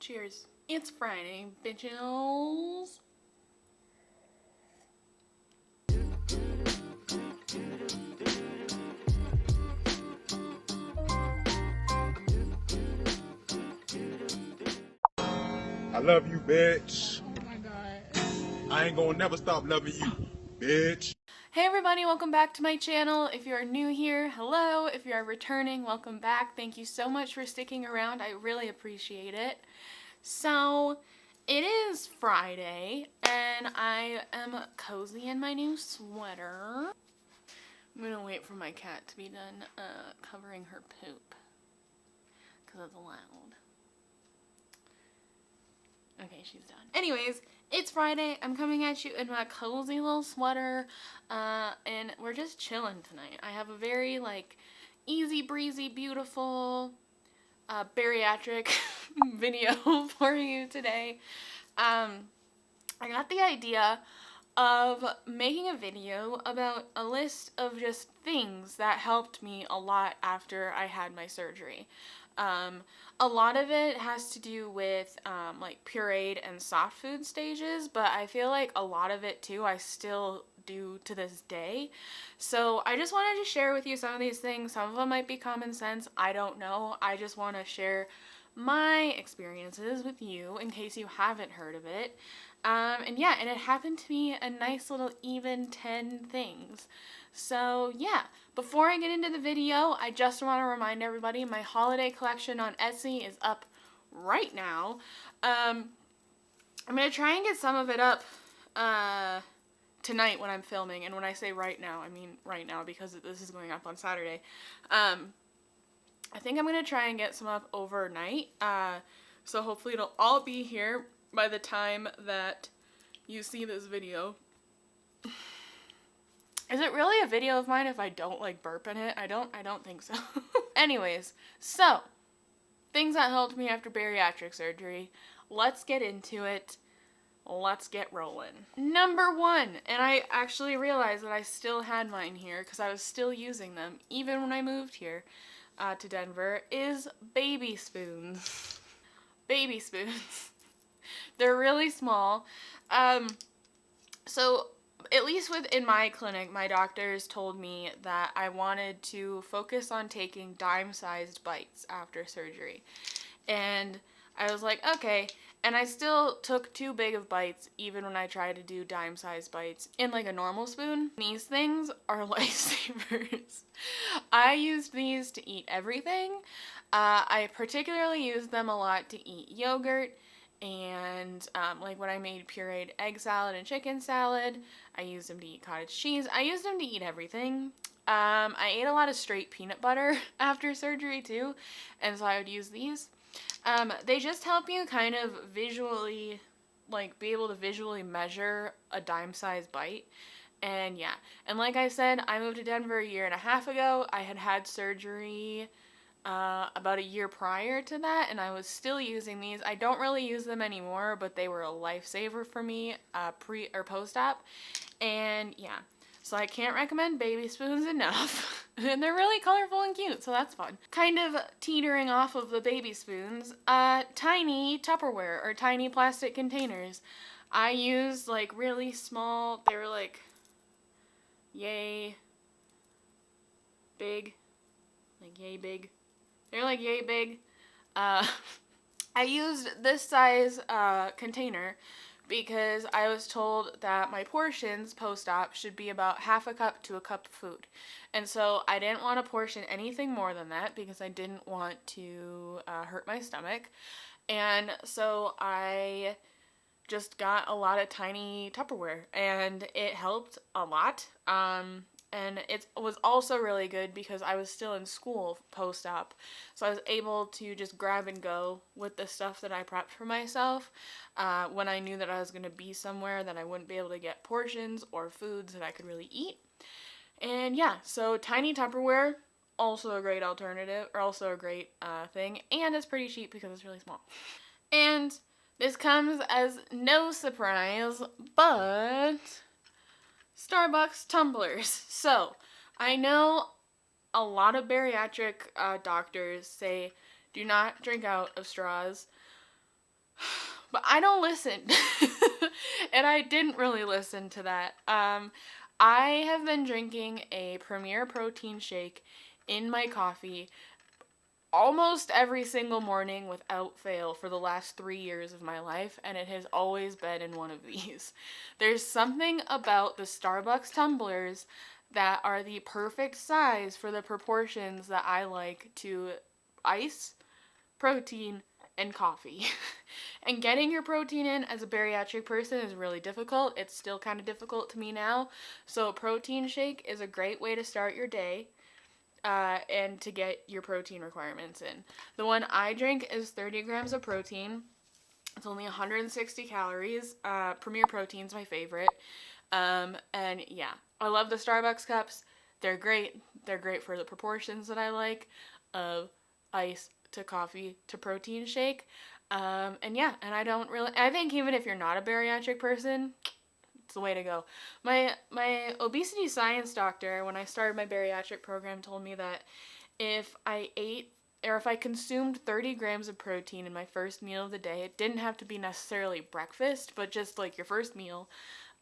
Cheers. It's Friday, bitches. I love you, bitch. Oh my god. I ain't gonna never stop loving you, bitch. Hey everybody, welcome back to my channel. If you are new here, hello. If you are returning, welcome back. Thank you so much for sticking around. I really appreciate it. So, it is Friday, and I am cozy in my new sweater. I'm gonna wait for my cat to be done covering her poop, because it's loud. Okay, she's done. Anyways, it's Friday. I'm coming at you in my cozy little sweater, and we're just chilling tonight. I have a very, easy breezy, beautiful, bariatric video for you today. I got the idea of making a video about a list of just things that helped me a lot after I had my surgery. A lot of it has to do with pureed and soft food stages, but I feel like a lot of it too I still do to this day. So I just wanted to share with you some of these things. Some of them might be common sense, I don't know. I just want to share my experiences with you in case you haven't heard of it. And it happened to be a nice little even 10 things. So yeah, before I get into the video, I just want to remind everybody my holiday collection on Etsy is up right now. I'm going to try and get some of it up tonight when I'm filming. And when I say right now, I mean right now because this is going up on Saturday. I think I'm going to try and get some up overnight. So hopefully it'll all be here by the time that you see this video. Is it really a video of mine if I don't burp in it? I don't think so. Anyways, so things that helped me after bariatric surgery. Let's get into it. Let's get rolling. Number 1, and I actually realized that I still had mine here because I was still using them even when I moved here to Denver, is baby spoons. Baby spoons. They're really small. So at least within my clinic, my doctors told me that I wanted to focus on taking dime-sized bites after surgery. And I was like, okay. And I still took too big of bites even when I tried to do dime-sized bites in a normal spoon. These things are lifesavers. I used these to eat everything. I particularly used them a lot to eat yogurt. And when I made pureed egg salad and chicken salad, I used them to eat cottage cheese. I used them to eat everything. I ate a lot of straight peanut butter after surgery too, and so I would use these. They just help you kind of visually, be able to visually measure a dime-sized bite. And yeah, and like I said, I moved to Denver a year and a half ago. I had had surgery about a year prior to that, and I was still using these. I don't really use them anymore, but they were a lifesaver for me pre or post-op. And yeah, so I can't recommend baby spoons enough. And they're really colorful and cute, so that's fun. Kind of teetering off of the baby spoons, tiny Tupperware or tiny plastic containers. I used really small, they were yay big, yay big. They're yay big. I used this size container because I was told that my portions post-op should be about half a cup to a cup of food. And so I didn't want to portion anything more than that because I didn't want to hurt my stomach. And so I just got a lot of tiny Tupperware, and it helped a lot. And it was also really good because I was still in school post-op, so I was able to just grab and go with the stuff that I prepped for myself when I knew that I was going to be somewhere that I wouldn't be able to get portions or foods that I could really eat. And yeah, so tiny Tupperware, also a great alternative, or also a great thing, and it's pretty cheap because it's really small. And this comes as no surprise, but Starbucks tumblers. So, I know a lot of bariatric doctors say do not drink out of straws. But I don't listen. And I didn't really listen to that. I have been drinking a Premier protein shake in my coffee almost every single morning without fail for the last 3 years of my life, and it has always been in one of these. There's something about the Starbucks tumblers that are the perfect size for the proportions that I like to ice, protein, and coffee. And getting your protein in as a bariatric person is really difficult. It's still kind of difficult to me now. So a protein shake is a great way to start your day. And to get your protein requirements in. The one I drink is 30 grams of protein. It's only 160 calories. Premier Protein's my favorite. And yeah, I love the Starbucks cups. They're great. They're great for the proportions that I like of ice to coffee to protein shake. And yeah, and I think even if you're not a bariatric person, it's the way to go. My obesity science doctor, when I started my bariatric program, told me that if I ate or if I consumed 30 grams of protein in my first meal of the day, it didn't have to be necessarily breakfast, but just like your first meal,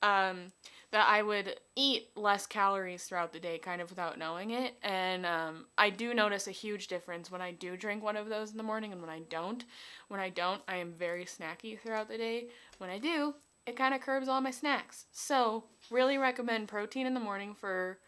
that I would eat less calories throughout the day, kind of without knowing it. And I do notice a huge difference when I do drink one of those in the morning and when I don't. When I don't, I am very snacky throughout the day. When I do, it kind of curbs all my snacks. So, really recommend protein in the morning for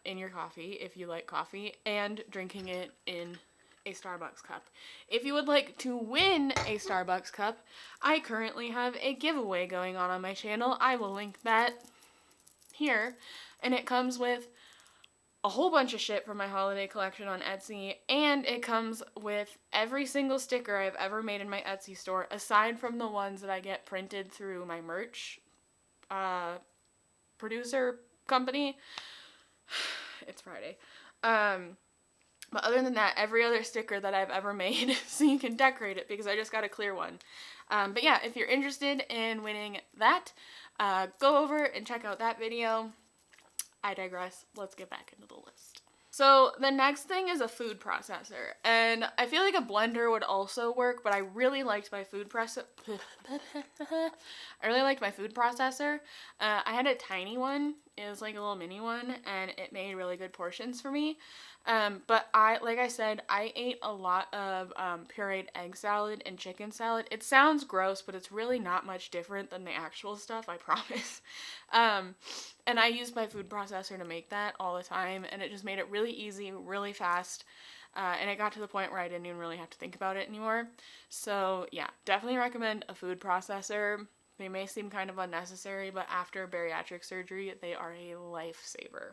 in your coffee if you like coffee, and drinking it in a Starbucks cup. If you would like to win a Starbucks cup, I currently have a giveaway going on my channel. I will link that here, and it comes with a whole bunch of shit from my holiday collection on Etsy, and it comes with every single sticker I've ever made in my Etsy store, aside from the ones that I get printed through my merch producer company. It's Friday. But other than that, every other sticker that I've ever made, so you can decorate it, because I just got a clear one. But yeah, if you're interested in winning that, go over and check out that video. I digress. Let's get back into the list. So the next thing is a food processor, and I feel like a blender would also work, but I really liked my food processor. I had a tiny one. It was like a little mini one, and it made really good portions for me. But like I said, I ate a lot of pureed egg salad and chicken salad. It sounds gross, but it's really not much different than the actual stuff, I promise. And I used my food processor to make that all the time, and it just made it really easy, really fast, and it got to the point where I didn't even really have to think about it anymore. So yeah, definitely recommend a food processor. They may seem kind of unnecessary, but after bariatric surgery, they are a lifesaver.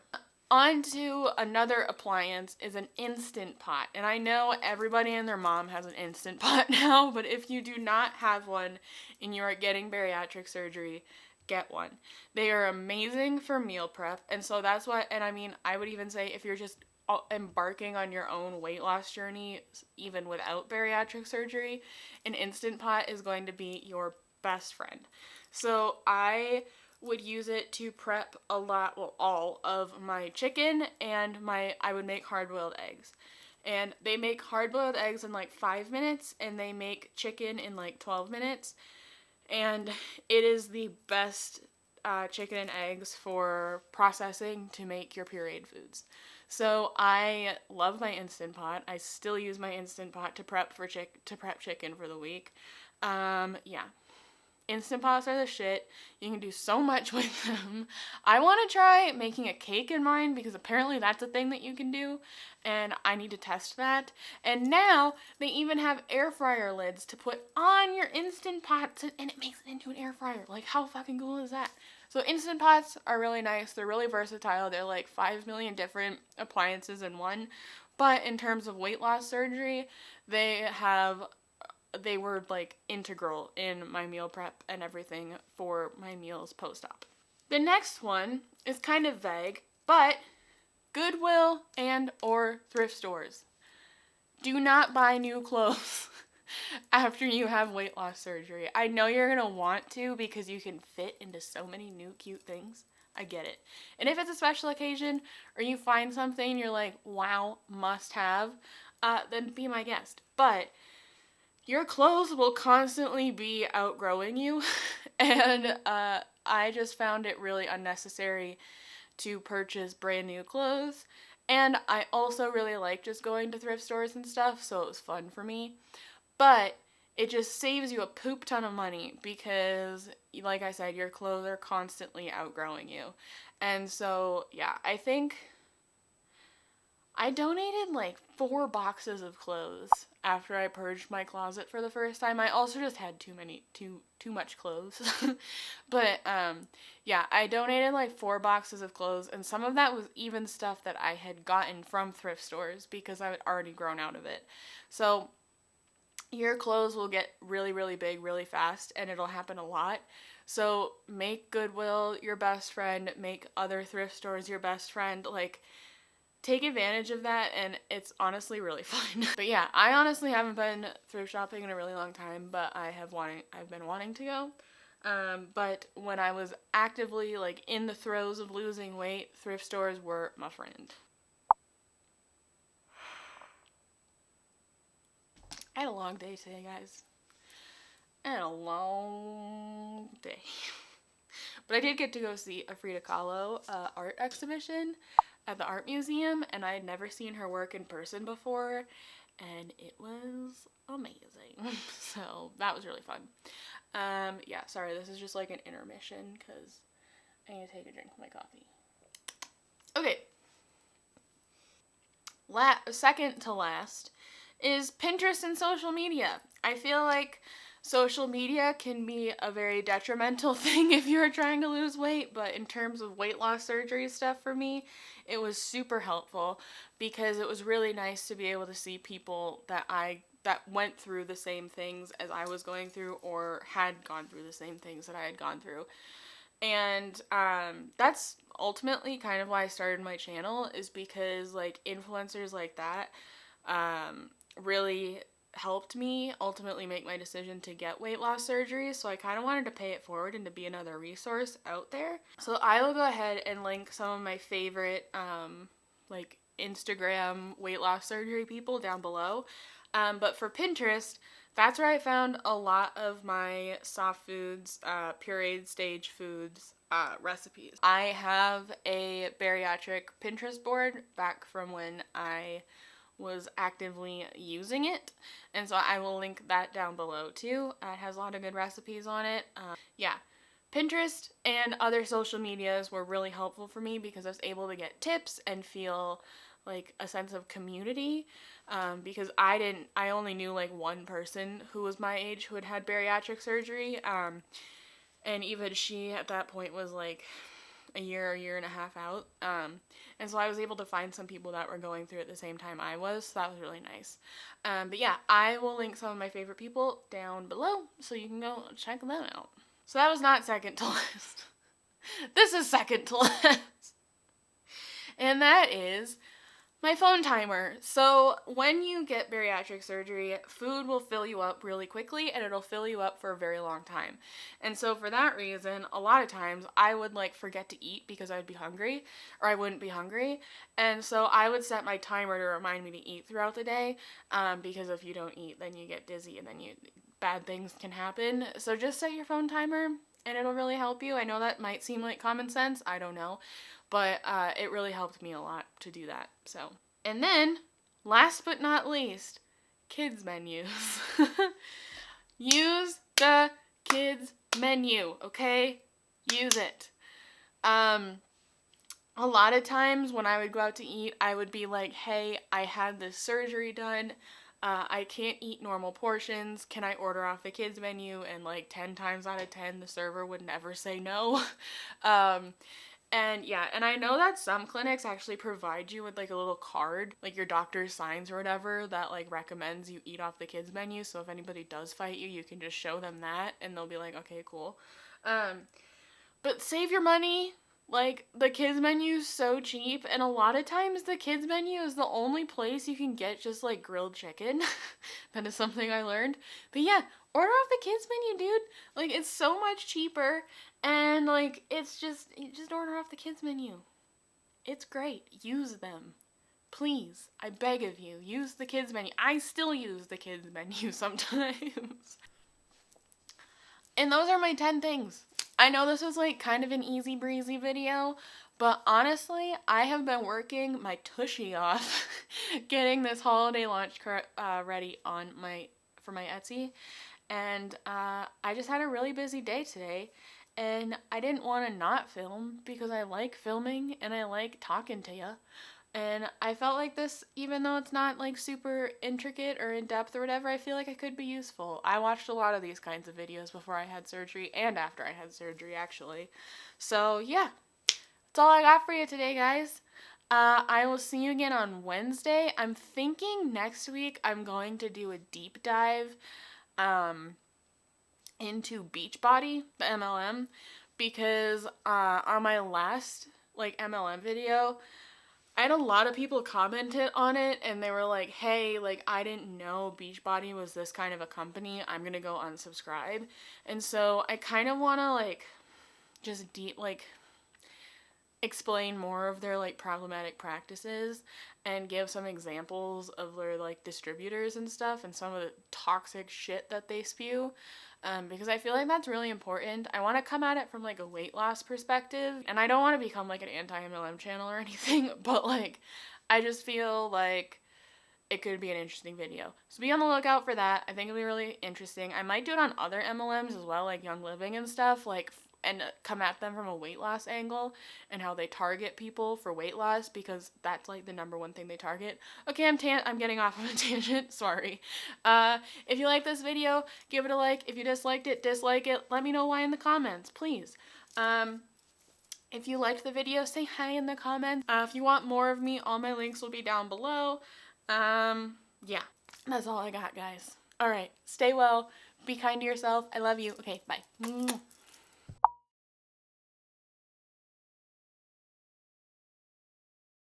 On to another appliance is an Instant Pot. And I know everybody and their mom has an Instant Pot now, but if you do not have one and you are getting bariatric surgery, get one. They are amazing for meal prep, and so that's what, and I mean, I would even say if you're just embarking on your own weight loss journey, even without bariatric surgery, an Instant Pot is going to be your best friend. So I would use it to prep all of my chicken, and I would make hard-boiled eggs. And they make hard-boiled eggs in like 5 minutes, and they make chicken in like 12 minutes. And it is the best chicken and eggs for processing to make your pureed foods. So I love my Instant Pot. I still use my Instant Pot to prep chicken for the week. Yeah. Instant Pots are the shit. You can do so much with them. I want to try making a cake in mine, because apparently that's a thing that you can do, and I need to test that. And now they even have air fryer lids to put on your Instant Pots, and it makes it into an air fryer. Like, how fucking cool is that? So Instant Pots are really nice. They're really versatile. They're like 5 million different appliances in one. But in terms of weight loss surgery, they were like integral in my meal prep and everything for my meals post-op. The next one is kind of vague, but Goodwill and or thrift stores. Do not buy new clothes after you have weight loss surgery. I know you're going to want to, because you can fit into so many new cute things. I get it. And if it's a special occasion or you find something you're like, wow, must have, then be my guest. But your clothes will constantly be outgrowing you. And I just found it really unnecessary to purchase brand new clothes. And I also really like just going to thrift stores and stuff, so it was fun for me. But it just saves you a poop ton of money because, like I said, your clothes are constantly outgrowing you. And so, yeah, I think I donated like 4 boxes of clothes after I purged my closet for the first time. I also just had too much clothes. But yeah, I donated like 4 boxes of clothes, and some of that was even stuff that I had gotten from thrift stores because I had already grown out of it. So your clothes will get really, really big really fast, and it'll happen a lot. So make Goodwill your best friend, make other thrift stores your best friend. Like, take advantage of that, and it's honestly really fun. But yeah, I honestly haven't been thrift shopping in a really long time, but I've been wanting to go. But when I was actively like in the throes of losing weight, thrift stores were my friend. I had a long day today, guys. I had a long day. But I did get to go see a Frida Kahlo art exhibition at the art museum, and I had never seen her work in person before, and it was amazing. So that was really fun. Yeah, sorry, this is just like an intermission because I need to take a drink of my coffee. Okay. Second to last is Pinterest and social media. I feel like social media can be a very detrimental thing if you're trying to lose weight, but in terms of weight loss surgery stuff for me, it was super helpful because it was really nice to be able to see people that went through the same things as I was going through or had gone through the same things that I had gone through. And that's ultimately kind of why I started my channel, is because like influencers like that really helped me ultimately make my decision to get weight loss surgery. So I kind of wanted to pay it forward and to be another resource out there. So I will go ahead and link some of my favorite like Instagram weight loss surgery people down below. But for Pinterest, that's where I found a lot of my soft foods, pureed stage foods recipes. I have a bariatric Pinterest board back from when I was actively using it, and so I will link that down below too. It has a lot of good recipes on it. Yeah, Pinterest and other social medias were really helpful for me because I was able to get tips and feel like a sense of community, because I only knew like one person who was my age who had had bariatric surgery, and even she at that point was like a year and a half out, and so I was able to find some people that were going through it at the same time I was, so that was really nice. But yeah, I will link some of my favorite people down below so you can go check them out. So that was not second to last. This is second to last. And that is my phone timer. So when you get bariatric surgery, food will fill you up really quickly, and it'll fill you up for a very long time. And so for that reason, a lot of times I would like forget to eat because I would be hungry, or I wouldn't be hungry. And so I would set my timer to remind me to eat throughout the day, because if you don't eat, then you get dizzy, and then bad things can happen. So just set your phone timer, and it'll really help you. I know that might seem like common sense, I don't know, but it really helped me a lot to do that. So, and then last but not least, kids menus. Use the kids menu, okay? Use it. A lot of times when I would go out to eat, I would be like, hey, I had this surgery done. I can't eat normal portions. Can I order off the kids menu? And like 10 times out of 10, the server would never say no. And yeah, and I know that some clinics actually provide you with like a little card, like your doctor signs or whatever, that like recommends you eat off the kids menu. So if anybody does fight you, you can just show them that and they'll be like, okay, cool. But save your money. Like, the kids menu is so cheap, and a lot of times the kids menu is the only place you can get just like grilled chicken. That is something I learned. But yeah, order off the kids menu, dude. Like, it's so much cheaper, and like, it's just, you just order off the kids menu. It's great. Use them. Please, I beg of you, use the kids menu. I still use the kids menu sometimes. And those are my 10 things. I know this was like kind of an easy breezy video, but honestly, I have been working my tushy off getting this holiday launch ready on for my Etsy. And I just had a really busy day today, and I didn't want to not film because I like filming and I like talking to you. And I felt like this, even though it's not like super intricate or in depth or whatever, I feel like it could be useful. I watched a lot of these kinds of videos before I had surgery and after I had surgery, actually. So yeah, that's all I got for you today, guys. I will see you again on Wednesday. I'm thinking next week I'm going to do a deep dive into Beachbody, the MLM, because on my last like MLM video, I had a lot of people commented on it, and they were like, hey, like, I didn't know Beachbody was this kind of a company. I'm gonna go unsubscribe. And so I kind of want to, like, just explain more of their, like, problematic practices and give some examples of their, like, distributors and stuff and some of the toxic shit that they spew. Because I feel like that's really important. I want to come at it from like a weight loss perspective, and I don't want to become like an anti-MLM channel or anything, but like I just feel like it could be an interesting video. So be on the lookout for that. I think it'll be really interesting. I might do it on other MLMs as well, like Young Living and stuff, like and come at them from a weight loss angle and how they target people for weight loss, because that's like the number one thing they target. Okay, I'm getting off of a tangent. Sorry. If you like this video, give it a like. If you disliked it, dislike it. Let me know why in the comments, please. If you liked the video, say hi in the comments. If you want more of me, all my links will be down below. Yeah, that's all I got, guys. All right, stay well. Be kind to yourself. I love you. Okay, bye.